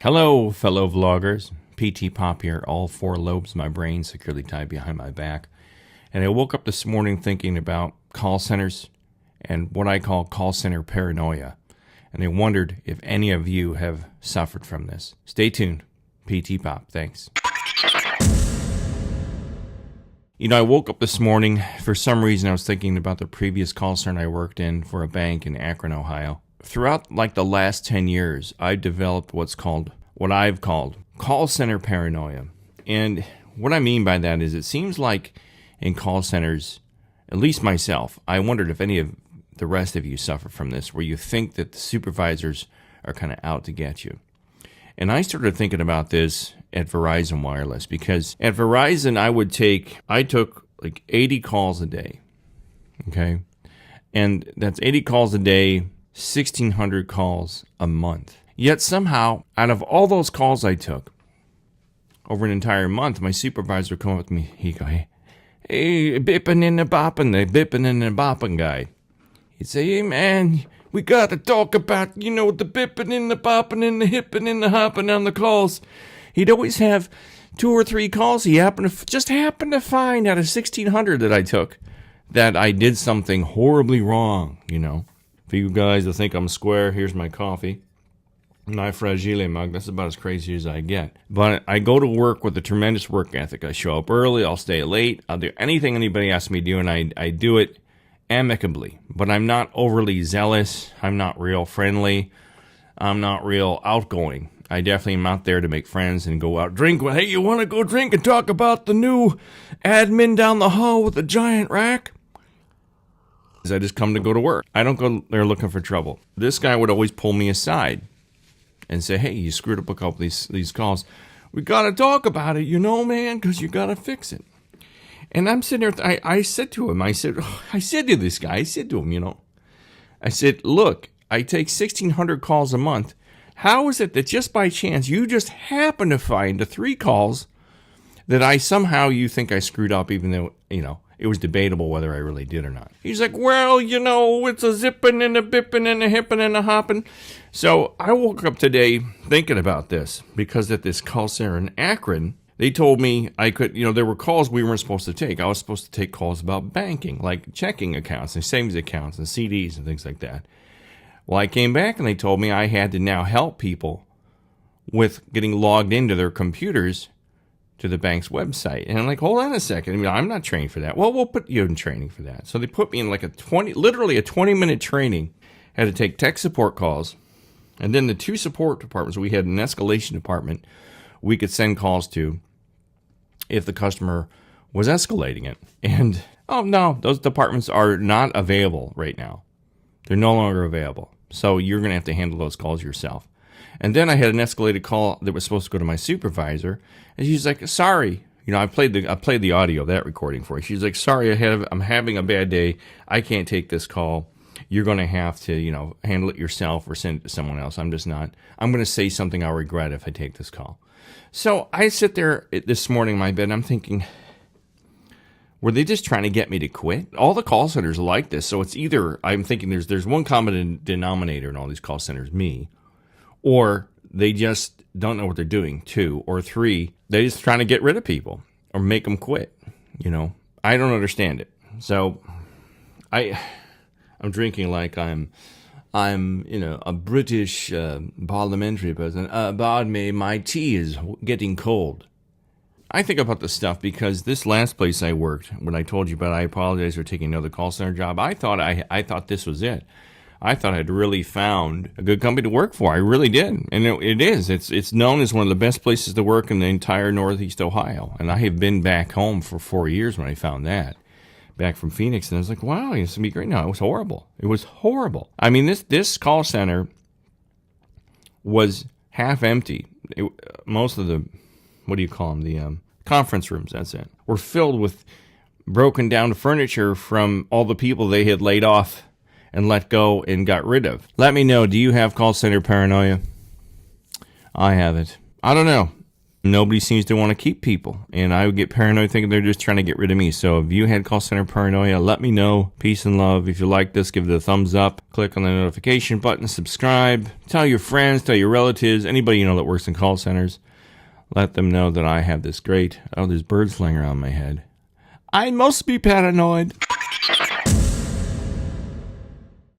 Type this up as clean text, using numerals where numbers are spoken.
Hello, fellow vloggers. PTPOP here, all four lobes of my brain securely tied behind my back. And I woke up this morning thinking about call centers and what I call call center paranoia. And I wondered if any of you have suffered from this. Stay tuned. PTPOP, thanks. You know, I woke up this morning, for some reason I was thinking about the previous call center I worked in for a bank in Akron, Ohio. Throughout like the last 10 years, I've developed what I've called call center paranoia. And what I mean by that is it seems like in call centers, at least myself, I wondered if any of the rest of you suffer from this, where you think that the supervisors are kind of out to get you. And I started thinking about this at Verizon Wireless, because at Verizon I took like 80 calls a day, okay? And that's 80 calls a day, 1,600 calls a month. Yet somehow, out of all those calls I took over an entire month, my supervisor would come up with me, he'd go, hey, bippin' and the boppin', the bippin' and the boppin' guy. He'd say, hey man, we gotta talk about, the bippin' and the boppin' and the hippin' and the hoppin' on the calls. He'd always have 2 or 3 calls he happened to find out of 1,600 that I took that I did something horribly wrong, For you guys that think I'm square, here's my coffee. My fragile mug, that's about as crazy as I get. But I go to work with a tremendous work ethic. I show up early, I'll stay late, I'll do anything anybody asks me to do, and I do it amicably. But I'm not overly zealous, I'm not real friendly, I'm not real outgoing. I definitely am out there to make friends and go out drink. Hey, you want to go drink and talk about the new admin down the hall with the giant rack? I just come to go to work. I don't go there looking for trouble. This guy would always pull me aside and say, hey, you screwed up a couple of these calls. We got to talk about it, man, because you got to fix it. And I'm sitting there, I said to him, I said to this guy, I said to him, I said, look, I take 1,600 calls a month. How is it that just by chance you just happen to find the 3 calls that you think I screwed up, even though, it was debatable whether I really did or not? He's like, well, it's a zippin' and a bippin' and a hippin' and a hoppin'. So I woke up today thinking about this, because at this call center in Akron, they told me I could, there were calls we weren't supposed to take. I was supposed to take calls about banking, like checking accounts and savings accounts and CDs and things like that. Well, I came back and they told me I had to now help people with getting logged into their computers to the bank's website. And I'm like, hold on a second. I'm not trained for that. Well, we'll put you in training for that. So they put me in like literally a 20-minute training. Had to take tech support calls. And then the 2 support departments, we had an escalation department we could send calls to if the customer was escalating it. And, oh no, those departments are not available right now. They're no longer available. So you're going to have to handle those calls yourself. And then I had an escalated call that was supposed to go to my supervisor, and she's like, sorry. I played the audio of that recording for her. She's like, sorry, I'm having a bad day. I can't take this call. You're going to have to, handle it yourself or send it to someone else. I'm just not. I'm going to say something I'll regret if I take this call. So I sit there this morning in my bed, and I'm thinking, were they just trying to get me to quit? All the call centers are like this. So it's either, I'm thinking there's one common denominator in all these call centers, me, or they just don't know what they're doing, 2, or 3, they're just trying to get rid of people or make them quit. I don't understand it. So I'm drinking like I'm a British parliamentary person. Pardon me, my tea is getting cold. I think about this stuff because this last place I worked, when I told you about, I apologize for taking another call center job. I thought this was it. I thought I'd really found a good company to work for. I really did. And it is. It's known as one of the best places to work in the entire Northeast Ohio. And I have been back home for 4 years when I found that. Back from Phoenix. And I was like, wow, it's going to be great. No, it was horrible. It was horrible. I mean, this call center was half empty. Most of the, what do you call them? The conference rooms, that's it, were filled with broken down furniture from all the people they had laid off and let go and got rid of. Let me know, do you have call center paranoia? I have it. I don't know. Nobody seems to want to keep people, and I would get paranoid thinking they're just trying to get rid of me. So if you had call center paranoia, let me know. Peace and love. If you like this, give it a thumbs up. Click on the notification button, subscribe. Tell your friends, tell your relatives, anybody you know that works in call centers. Let them know that I have this great... Oh, there's birds flying around my head. I must be paranoid.